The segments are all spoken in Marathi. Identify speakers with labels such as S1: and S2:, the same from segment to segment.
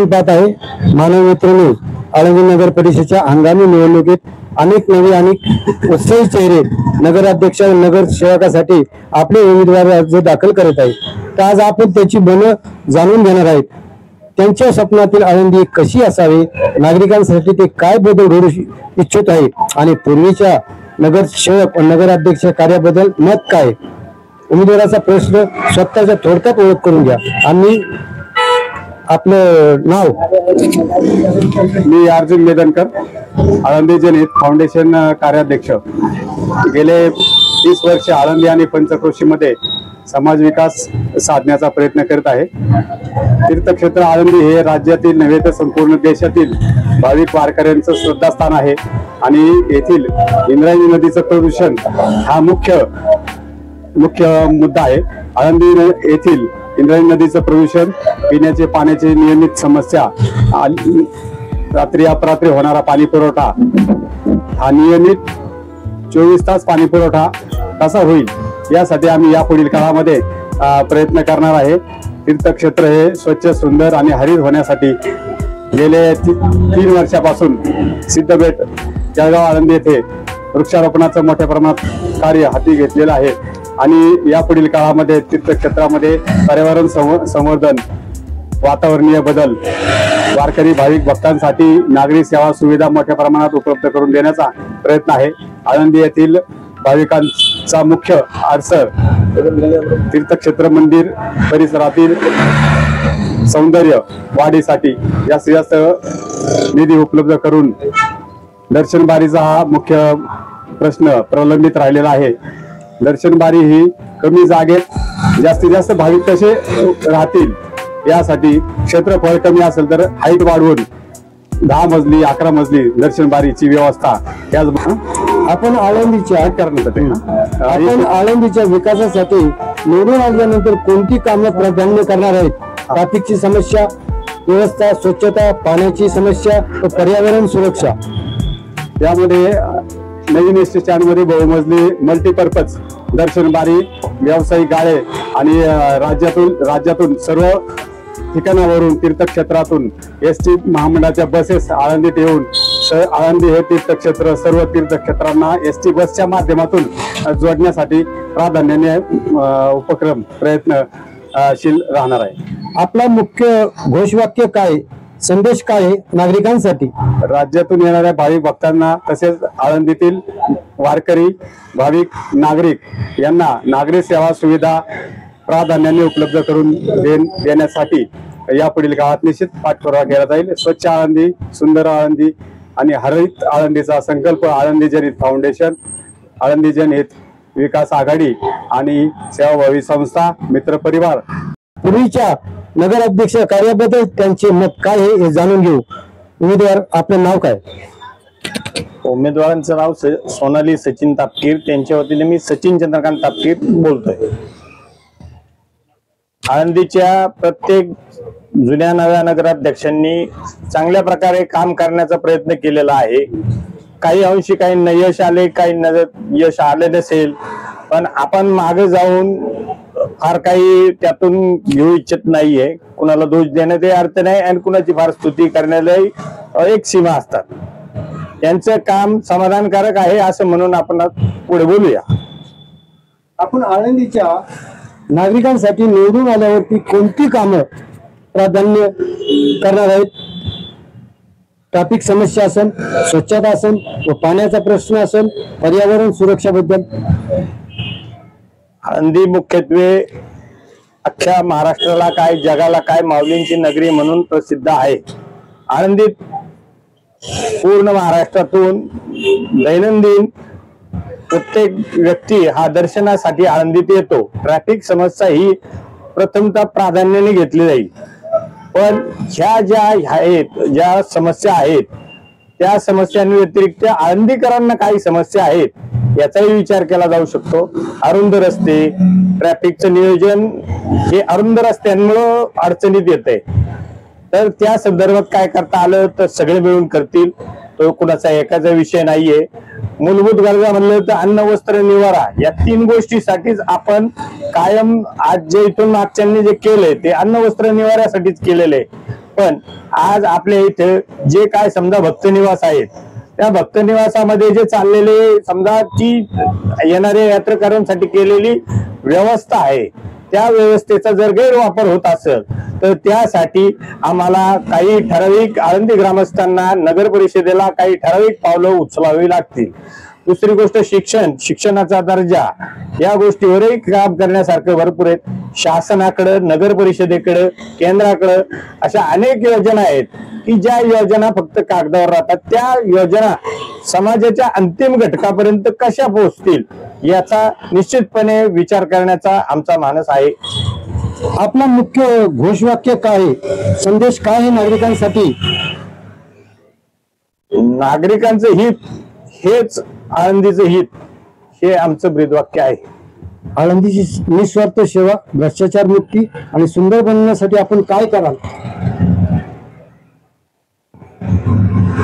S1: आपण पाहत आहे मानव मित्रांनो, आळंदी नगर परिषदेच्या हंगामी निवडणुकीत अनेक नवे आणि उत्साही चेहरे नगराध्यक्ष व नगरसेवकासाठी आपले उमेदवार अर्ज दाखल करत आहेत. तर आज आपण त्याची बन जाणून घेणार आहेत. त्यांच्या स्वप्नातील आळंदी कशी असावी, नागरिकांसाठी ते काय बदल घडू इच्छित आहेत आणि पूर्वीच्या नगरसेवक व नगराध्यक्ष कार्याबद्दल मत काय. उमेदवाराचा प्रश्न स्वतःच्या थोडक्यात ओळख करून घ्या. आम्ही आपलं नाव.
S2: मी अर्जुन मेदनकर, आळंदी जनहित फाउंडेशन कार्याध्यक्ष. गेले 30 वर्ष आळंदी आणि पंचक्रोशीमध्ये समाज विकास साधण्याचा प्रयत्न करत आहे. तीर्थक्षेत्र आळंदी हे राज्यातील नव्हे तर संपूर्ण देशातील भाविक वारकऱ्यांचं श्रद्धास्थान आहे आणि येथील इंद्रायणी नदीचं प्रदूषण हा मुख्य मुद्दा आहे. आळंदी येथील इंद्रायणी नदीचं प्रदूषण, पिण्याचे पाण्याची नियमित समस्या, रात्री अपरात्री होणारा पाणी पुरवठा, हा नियमित 24 तास पाणी पुरवठा कसा होईल यासाठी आम्ही यापुढील काळामध्ये प्रयत्न करणार आहे. तीर्थक्षेत्र हे स्वच्छ, सुंदर आणि हरित होण्यासाठी गेले 3 वर्षापासून सिद्धबेट जळगाव आळंदी येथे वृक्षारोपणाचं मोठ्या प्रमाणात कार्य हाती घेतलेलं आहे आणि यापुढील काळामध्ये तीर्थक्षेत्रामध्ये पर्यावरण संवर्धन, वातावरणीय बदल, वारकरी भाविक भक्तांसाठी नागरी सेवा सुविधा मोठ्या प्रमाणात उपलब्ध करून देण्याचा प्रयत्न आहे. आळंदी येथील भाविकांचा मुख्य आरसर तीर्थक्षेत्र मंदिर परिसरातील सौंदर्य वाढीसाठी जास्तीत जास्त निधी उपलब्ध करून दर्शन बारीचा हा मुख्य प्रश्न प्रलंबित राहिलेला आहे. दर्शन बारी ही कमी जागेत जास्तीत जास्त भाविक कसे राहतील यासाठी क्षेत्रफळ कमी असेल तर हाईट वाढवून 10 मजली 11 मजली दर्शन बारीची व्यवस्था
S1: आपण आळंदीच्या विकासासाठी निवडून आल्यानंतर कोणती कामे प्राधान्य करणार आहेत. ट्रॅफिकची समस्या, व्यवस्था, स्वच्छता, पाण्याची समस्या व पर्यावरण सुरक्षा.
S2: यामध्ये नवीन एसटी स्टँड मध्ये बहुमजली मल्टीपर्पज दर्शन बारी, व्यावसायिक गाळे आणि राज्यातून सर्व ठिकाणावरून तीर्थक्षेत्रातून एसटी महामंडळाच्या बसेस आळंदीत येऊन आळंदी हे तीर्थक्षेत्र सर्व तीर्थक्षेत्रांना एसटी बसच्या माध्यमातून जोडण्यासाठी प्राधान्याने उपक्रम प्रयत्नशील राहणार आहे.
S1: आपला मुख्य घोषवाक्य काय, संदेश काय आहे नागरिकांसाठी.
S2: राज्यातून येणाऱ्या भाविक भक्तांना तसेच आळंदीतील वारकरी भाविक नागरिक यांना नागरी सेवा सुविधा प्राधान्याने उपलब्ध करून देण्यासाठी यापुढील काळात निश्चित पाठपुरावा केला जाईल. स्वच्छ आळंदी, सुंदर आळंदी आणि हरित आळंदीचा संकल्प आळंदी जनहित फाउंडेशन, आळंदी जनहित विकास आघाडी आणि सेवाभावी संस्था, मित्र परिवार.
S1: पूर्वीच्या नगराध्यक्ष कार्याबद्दल त्यांचे मत काय हे जाणून घेऊ. उमेदवार, आपलं नाव काय.
S3: उमेदवारांचं नाव सोनाली सचिन तापकीर. त्यांच्या वतीने मी सचिन चंद्रकांत तापकीर बोलतोय. आळंदीच्या प्रत्येक जुन्या नव्या नगराध्यक्षांनी चांगल्या प्रकारे काम करण्याचा प्रयत्न केलेला आहे. काही अंशी काही यश आले, काही यश आले नसेल, पण आपण मागे जाऊन फार काही त्यातून घेऊ इच्छित नाहीये. कुणाला दोष देण्यात अर्थ नाही आणि कुणाची फार स्तुती करण्याला एक सीमा असतात. त्यांचं काम समाधानकारक आहे असं म्हणून आपण पुढे बोलूया.
S1: आपण आळंदीच्या नागरिकांसाठी निवडून आल्यावरती कोणती कामं प्राधान्य करणार आहेत. ट्रॅफिक समस्या असेल, स्वच्छता असेल व पाण्याचा प्रश्न असेल, पर्यावरण सुरक्षाबद्दल.
S3: आळंदी मुख्यत्वे अख्ख्या महाराष्ट्राला काय, जगाला काय, माऊलींची नगरी म्हणून प्रसिद्ध आहे. आळंदीत पूर्ण महाराष्ट्रातून दैनंदिन प्रत्येक व्यक्ती हा दर्शनासाठी आळंदीत येतो. ट्रॅफिक समस्या ही प्रथमतः प्राधान्याने घेतली जाईल, पण ह्या ज्या समस्या आहेत त्या समस्यांव्यतिरिक्त आळंदीकरांना काही समस्या आहेत याचाही विचार केला जाऊ शकतो. अरुंद रस्ते, ट्रॅफिकचं नियोजन हे अरुंद रस्त्यांमुळे अडचणीत येते. तर त्या संदर्भात काय करता आलं तर सगळे मिळून करतील. तो कुणाचा एकाचा विषय नाहीये. मूलभूत गरजा म्हणलं तर अन्न, वस्त्र, निवारा या 3 गोष्टीसाठीच आपण कायम आज जे इथून मागच्यांनी जे केलंय ते अन्न, वस्त्र, निवाऱ्यासाठीच केलेलं आहे. पण आज आपल्या इथे जे काय समजा भक्तनिवास आहेत, त्या भक्तनिवासामध्ये जे चाललेले समजा ती येणाऱ्या यात्रेकरूंसाठी केलेली व्यवस्था आहे, त्या व्यवस्थेचा जर गैरवापर होत असेल तर त्यासाठी आम्हाला काही ठराविक आळंदी ग्रामस्थांना, नगर परिषदेला काही ठराविक पावलं उचलावी लागतील. दुसरी गोष्ट शिक्षणाचा दर्जा, या गोष्टीवरही काम करण्यासारखं भरपूर आहेत. शासनाकडे, नगर परिषदेकडे, केंद्राकडे अशा अनेक योजना आहेत की ज्या योजना फक्त कागदावर राहतात. त्या योजना समाजाच्या अंतिम घटकापर्यंत कशा पोहोचतील याचा निश्चितपणे विचार करण्याचा आमचा मानस आहे.
S1: आपला मुख्य घोषवाक्य काय आहे, संदेश काय आहे नागरिकांसाठी?
S3: नागरिकांचं हित हेच आळंदीचं हित, हे आमचं ब्रीदवाक्य आहे.
S1: आळंदीची निस्वार्थ सेवा, भ्रष्टाचार मुक्ती आणि सुंदर बनवण्यासाठी आपण काय कराल?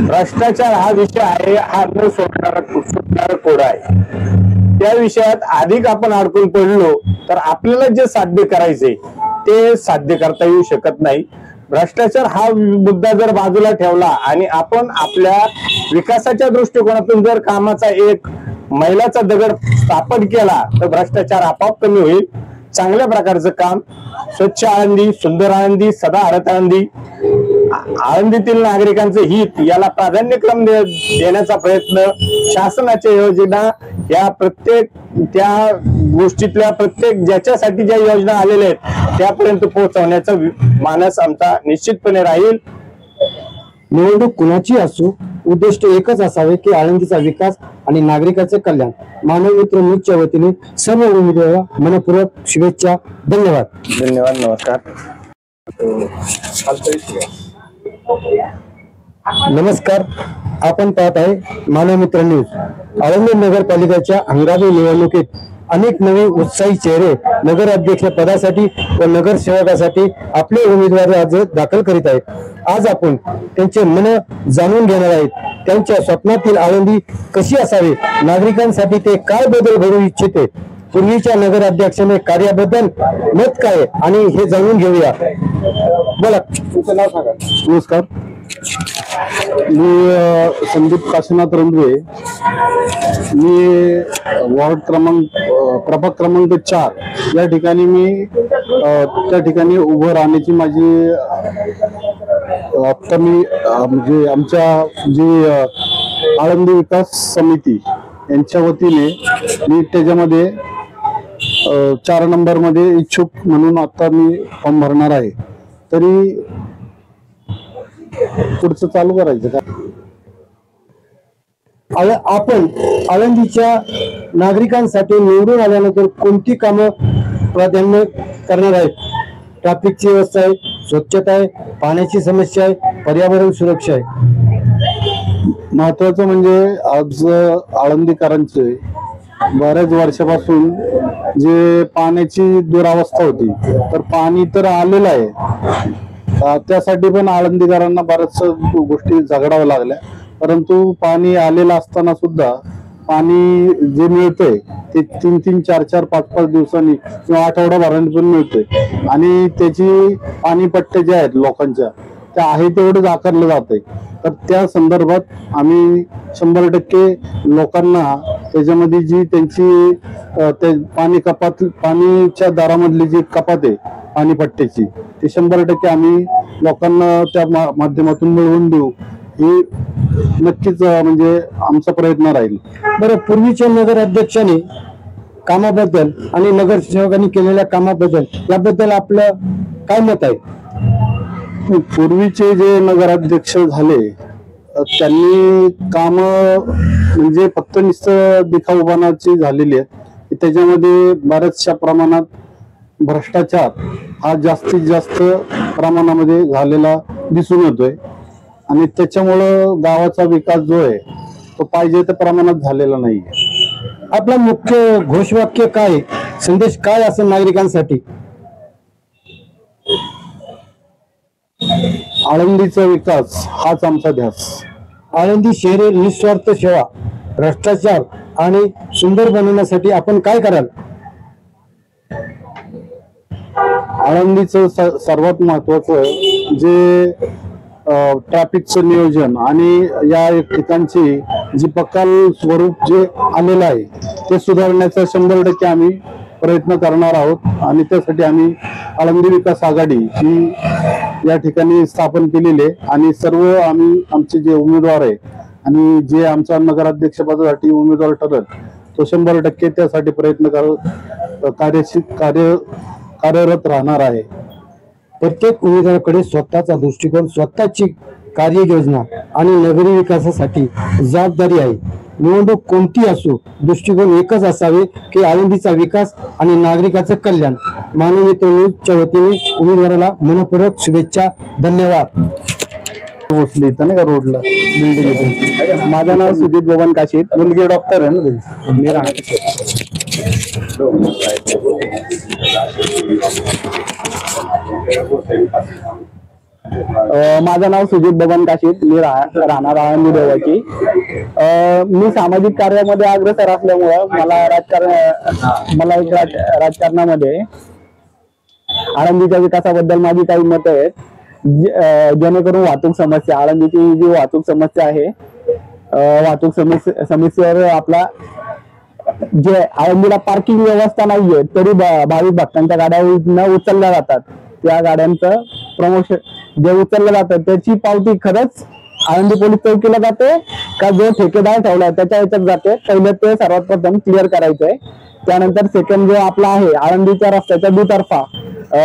S3: भ्रष्टाचार हा विषय आहे, हा न सुटणारा कोडा आहे. त्या विषयात अधिक आपण अडकून पडलो तर आपल्याला जे साध्य करायचे ते साध्य करता येऊ शकत नाही. भ्रष्टाचार हा मुद्दा जर बाजूला ठेवला आणि आपण आपल्या विकासाच्या दृष्टिकोनातून जर कामाचा एक मैलाचा दगड स्थापन केला तर भ्रष्टाचार आपोआप कमी होईल. चांगल्या प्रकारचं काम, स्वच्छ आळंदी, सुंदर आळंदी, सदा हरत आळंदी, आळंदीतील नागरिकांचं हित याला प्राधान्यक्रम देण्याचा प्रयत्न, शासनाच्या योजना या प्रत्येक त्या गोष्टीतल्या प्रत्येक ज्याच्यासाठी ज्या योजना आलेल्या आहेत त्यापर्यंत पोहोचवण्याचा मानस आमचा निश्चितपणे राहील.
S1: निवडणूक कुणाची असो, उद्दिष्ट एकच असावे की आळंदीचा विकास आणि नागरिकांचे कल्याण. मानव मित्र न्यूजच्या वतीने सर्व उमेदवारांना मनपूर्वक शुभेच्छा. धन्यवाद.
S3: धन्यवाद. नमस्कार.
S1: नमस्कार, आपण पाहत आहे मानव मित्र न्यूज. आळंदी नगरपालिकेच्या हंगामी निवडणुकीत अनेक नवे उत्साही चेहरे नगराध्यक्ष पदासाठी व नगरसेवकासाठी आपले उमेदवारी अर्ज दाखल करीत आहेत. आज आपण त्यांचे मन जाणून घेणार आहेत. त्यांच्या स्वप्नातील आळंदी कशी असावी, नागरिकांसाठी ते काय बदल घडवू इच्छिते, पूर्वीच्या नगराध्यक्षाने कार्याबद्दल मत काय आणि हे जाणून घेऊया. बोला, तुमचं नाव सांगा.
S2: नमस्कार, मी संदीप काशीनाथ रंधवे. मी वार्ड प्रभाग क्रमांक 4 या ठिकाणी मी त्या ठिकाणी उभं राहण्याची माझी आता मी म्हणजे आमच्या जी आळंदी विकास समिती यांच्या वतीने मी त्याच्यामध्ये 4 नंबर मध्ये इच्छुक म्हणून आता मी फॉर्म भरणार आहे. तरी पुढचं चालू करायचं का?
S1: आपण आळंदीच्या नागरिकांसाठी निवडून आल्यानंतर कोणती कामं प्राधान्य करणार आहेत? ट्रॅफिकची व्यवस्था आहे, स्वच्छता आहे, पाण्याची समस्या आहे, पर्यावरण सुरक्षा आहे.
S2: महत्वाचं म्हणजे आज आळंदीकरांचे बऱ्याच वर्षापासून जे पाण्याची दुरावस्था होती, तर पाणी तर आलेलं आहे, त्यासाठी पण आळंदीकरांना बऱ्याच गोष्टी झगडाव्या लागल्या. परंतु पाणी आलेलं असताना सुद्धा पाणी जे मिळतंय ते 3-3, 4-4, 5-5 दिवसांनी किंवा आठवडाभरांनी पण मिळतंय आणि त्याची पाणीपट्टे जे आहेत लोकांच्या त्या आहे तेवढंच आकारलं जातंय. तर त्या संदर्भात आम्ही 100% लोकांना त्याच्यामध्ये जी त्यांची पाणी कपात, पाणीच्या दरामधली जी कपात आहे पाणीपट्ट्याची, ते 100% आम्ही लोकांना त्या माध्यमातून मिळवून देऊ, ही नक्कीच म्हणजे आमचा प्रयत्न राहील.
S1: बरं, पूर्वीच्या नगराध्यक्षांनी कामाबद्दल आणि नगरसेवकांनी केलेल्या कामाबद्दल याबद्दल आपलं काय मत आहे?
S2: पूर्वीचे जे नगराध्यक्ष झाले त्यांनी काम म्हणजे फक्त नुसतं दिखाऊपणाची झालेली आहेत. त्याच्यामध्ये बऱ्याचशा प्रमाणात भ्रष्टाचार हा जास्तीत जास्त प्रमाणामध्ये झालेला दिसून येतोय आणि त्याच्यामुळं गावाचा विकास जो आहे तो पाहिजे त्या प्रमाणात झालेला नाही.
S1: आपलं मुख्य घोषवाक्य काय, संदेश काय असेल नागरिकांसाठी?
S2: आळंदीचा विकास हाच आमचा ध्यास.
S1: आळंदी शहरे निस्वार्थ सेवा, भ्रष्टाचार आणि सुंदर बनवण्यासाठी आपण काय कराल?
S2: आळंदीचं सर्वात महत्वाचं जे ट्रॅफिकचं नियोजन आणि या ठिकाणची जी बकाल स्वरूप जे आलेलं आहे ते सुधारण्याचा 100% आम्ही प्रयत्न करणार आहोत आणि त्यासाठी आम्ही आळंदी विकास आघाडी ही या ठिकाणी स्थापन केलेली आहे आणि सर्व आम्ही आमचे जे उमेदवार आहे आणि जे आमचा नगराध्यक्ष पदासाठी उमेदवार ठरल तो 100% त्यासाठी प्रयत्न कार्यरत राहणार आहे.
S1: प्रत्येक उमेदवाराकडे स्वतःचा दृष्टिकोन, स्वतःची कार्ययोजना आणि नगरी विकासासाठी जबाबदारी आहे. निवडणूक कोणती असो, दृष्टिकोन एकच असावे की आळंदीचा विकास आणि नागरिकाचं कल्याण. मानवी न्यूजच्या वतीने उमेदवाराला मनपूर्वक शुभेच्छा. धन्यवाद.
S2: पोहोचली तर नाही का रोडला बिल्डिंग. माझं नाव सुजित बबन काशीद, मुलगी डॉक्टर आहे ना. मी माझं नाव सुजित बबन काशीद, मी राहणार आळंदी देवाची. मी सामाजिक कार्यामध्ये अग्रेसर असल्यामुळं मला एक राजकारणामध्ये आळंदीच्या विकासाबद्दल माझी काही मतं आहेत. जेणेकरून वाहतूक समस्या, आळंदीची जी वाहतूक समस्या आहे, वाहतूक समस्येवर आपला जे आळंदीला पार्किंग व्यवस्था नाहीये तरी भाविक भक्तांच्या गाड्या न उचलल्या जातात. त्या गाड्यांचं प्रमोशन जे उचललं जातं त्याची पावती खरंच आळंदी पोलीस चौकीला जाते का जो ठेकेदार ठेवलाय त्याच्या ह्याच्यात जाते. पहिलं ते सर्वात प्रथम क्लिअर करायचंय. त्यानंतर सेकंड जो आपला आहे आळंदीच्या रस्त्याच्या दुतर्फा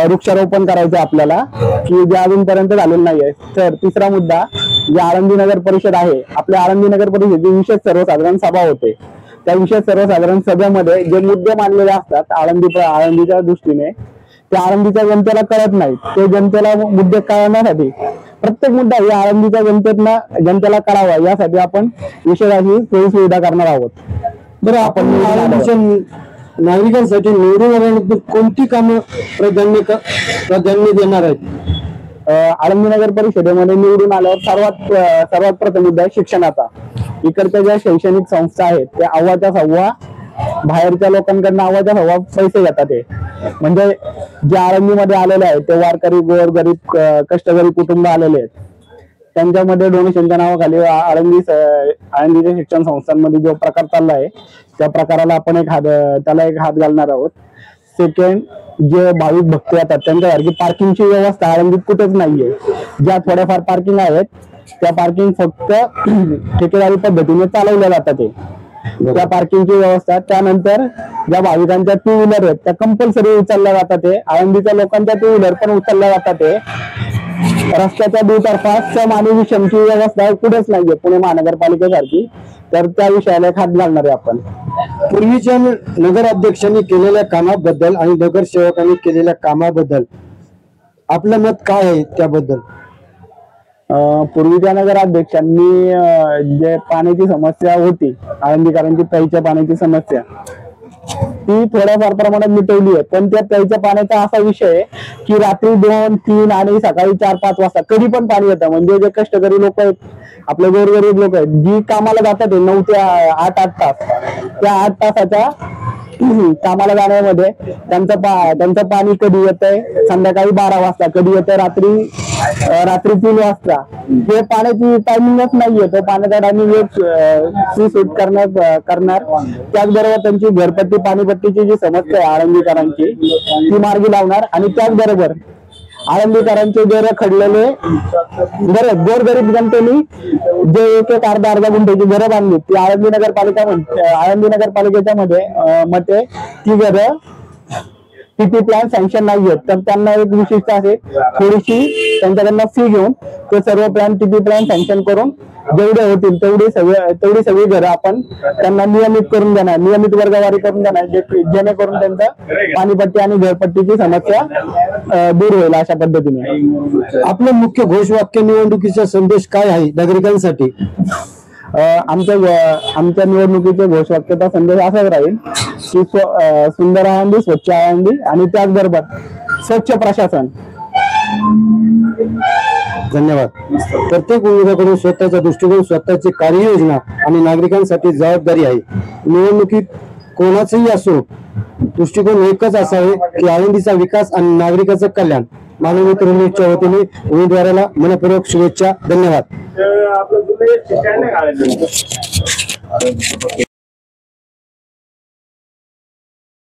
S2: वृक्षारोपण करायचं आपल्याला की जे अजूनपर्यंत झालेलं नाहीये. तर तिसरा मुद्दा, जे आळंदी नगर परिषद आहे, आपल्या आळंदी नगर परिषदेची विशेष सर्वसाधारण सभा होते. त्या विशेष सर्वसाधारण सभेमध्ये जे मुद्दे मांडलेले असतात आळंदीच्या दृष्टीने, ते आळंदीच्या जनतेला कळत नाहीत. ते जनतेला मुद्दे कळण्यासाठी प्रत्येक मुद्दा हे आळंदीच्या जनतेला कळावा यासाठी आपण विशेष अशी सोयी सुविधा करणार आहोत.
S1: बरं, आपण नागरिकांसाठी निवडून आल्यानंतर कोणती कामं प्राधान्य देणार आहेत?
S2: आळंदी नगर परिषदेमध्ये निवडून आल्यावर सर्वात प्रथम मुद्दा आहे शिक्षणाचा. इकडच्या ज्या शैक्षणिक संस्था आहेत त्या अव्वाच्या सव्वा बाहेरच्या लोकांकडनं अव्वाच्या सव्वा पैसे घेतात. ते म्हणजे जे आळंदीमध्ये आलेले आहेत ते वारकरी, गोरगरीब, कष्टकरी कुटुंब आलेले आहेत. त्यांच्यामध्ये डोनेशनच्या नावाखाली आळंदीच्या शिक्षण संस्थांमध्ये जो प्रकार चालला आहे त्या प्रकाराला आपण त्याला एक हात घालणार आहोत. सेकंड, जे भाविक भक्त येतात त्यांच्यासारखी पार्किंगची व्यवस्था आळंदीत कुठेच नाहीये. ज्या थोड्याफार पार्किंग आहेत त्या पार्किंग फक्त ठेकेदारी पद्धतीने चालवल्या जातात. त्या पार्किंगची व्यवस्था, त्यानंतर ज्या भाविकांच्या 2 व्हीलर आहेत त्या कंपल्सरी उचलल्या जातात. आळंदीच्या लोकांच्या 2 व्हीलर पण उचलल्या जातात. रस्त्याच्या दुतर्फा सम आणि विषमची व्यवस्था कुठेच नाहीये पुणे महानगरपालिकेसारखी. तर त्या विषयाला एक हात घालणार आहे आपण.
S1: पूर्वीच्या नगराध्यक्षांनी केलेल्या कामाबद्दल आणि नगरसेवकांनी केलेल्या कामाबद्दल आपलं मत काय आहे त्याबद्दल?
S2: पूर्वीच्या नगराध्यक्षांनी जे पाण्याची समस्या होती, आळंदीकरांची प्यायच्या पाण्याची समस्या, ती थोड्याफार प्रमाणात मिटवली आहे. पण त्या प्यायच्या पाण्याचा असा विषय आहे की रात्री 2, 3 आणि सकाळी 4, 5 वाजता कधी पण पाणी येतं. म्हणजे जे कष्टकरी लोक आहेत, आपले गोरगरीब लोक आहेत, जी कामाला जातात 9 ते 8 तास, त्या 8 तासाच्या कामाला जाण्यामध्ये त्यांचं पाणी कधी येतंय संध्याकाळी 12 वाजता, कधी येतंय रात्री 3 वाजता. हे पाण्याची टायमिंगच नाहीये. तो पाण्याचा टायमिंग सूट करणार. त्याचबरोबर त्यांची घरपट्टी पाणीपट्टीची जी समस्या आहे आळंदीकरांची ती मार्गी लावणार. आणि त्याचबरोबर आळंदीकरांचे जे रखडलेले गोरगरीब जनतेने जे एक अर्धा गुंठ्याची घरं बांधली ती आळंदी नगरपालिकेच्या मते ती घरं टीपी प्लॅन सँक्शन नाहीये. तर त्यांना एक विशिष्ट असे थोडीशी त्यांच्याकडनं फी घेऊन ते सर्व टीपी प्लॅन सँक्शन करून जेवढे होतील तेवढी सगळी घरं आपण त्यांना नियमित करून देणार, नियमित वर्गवारी करून देणार, जेणेकरून त्यांचं पाणीपट्टी आणि घरपट्टीची समस्या दूर होईल. अशा पद्धतीने
S1: आपलं मुख्य घोषवाक्य निवडणुकीचा संदेश काय आहे नागरिकांसाठी?
S2: आमच्या निवडणुकीचे घोषवाक्याचा संदेश असाच राहील की सुंदर आळंदी, स्वच्छ आळंदी आणि त्याचबरोबर स्वच्छ प्रशासन.
S1: धन्यवाद. प्रत्येक उमेदवाराकडून स्वतःचा दृष्टिकोन, स्वतःची कार्ययोजना आणि नागरिकांसाठी जबाबदारी आहे. निवडणुकीत कोणाचंही असो, दृष्टिकोन एकच असावे की आळंदीचा विकास आणि नागरिकांचं कल्याण. मानव मित्र न्यूजच्या वतीने उमेदवाराला मनपूर्वक शुभेच्छा. धन्यवाद.